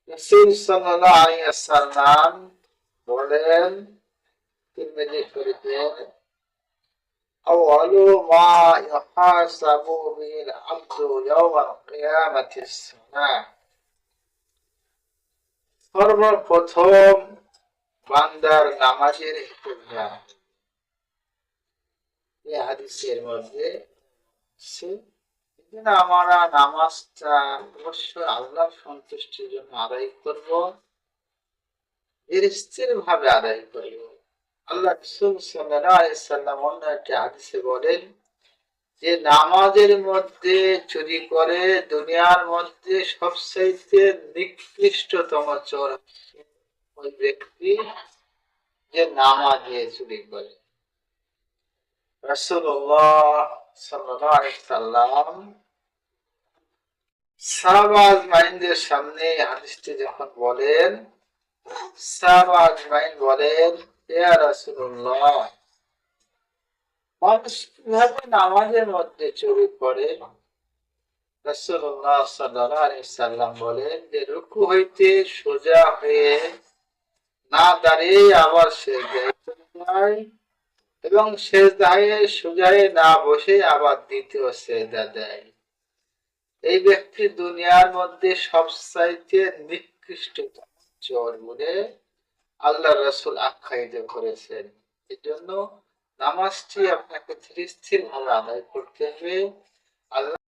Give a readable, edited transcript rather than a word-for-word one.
রাসূল সাল্লাল্লাহু আলাইহি ওয়াসাল্লাম বলেন তিরমিজি শরীফে, আউয়ালু মা ইউহাসাবু বিহিল আবদু ইয়াওমাল কিয়ামাতিস সালাহ। সর্বপ্রথম বান্দার নামাজের হিসাব। এই হাদিসের মধ্যে আমরা নামাজটা অবশ্যই আল্লাহর সন্তুষ্টির জন্য আদায় করব, স্থির ভাবে আদায় করব। আল্লাহ রাসূল সাল্লাল্লাহু আলাইহি সাল্লাম অন্য একটি হাদিসে বলেন যে নামাজের মধ্যে চুরি করে দুনিয়ার মধ্যে সবচাইতে নিকৃষ্টতম চোর ওই ব্যক্তি যে নামাজে চুরি করে। রাসূলুল্লাহ সাল্লাল্লাহু আলাইহি সাল্লাম সাহাবা আজমাইনদের সামনে হাদিসটি যখন বলেন, সাহাবা আজমাইন বলেন, ইয়া রাসূলুল্লাহ, মানুষ কিভাবে নামাজের মধ্যে চুরি করে? রাসূলুল্লাহ সাল্লাল্লাহু আলাইহি সাল্লাম বলেন যে রুকু হইতে সোজা হয়ে না দাঁড়িয়ে আবার সিজদায় চলে যায় এবং সিজদায় সোজা হয়ে না বসে আবার দ্বিতীয় সিজদা দেয়। এই ব্যক্তি দুনিয়ার মধ্যে সবচাইতে নিকৃষ্টতম চোর বলে আল্লাহ রাসূল আখ্যায়িত করেছেন। এজন্য নামাজটি আপনাকে স্থির ভাবে আদায় করতে হবে। আল্লাহ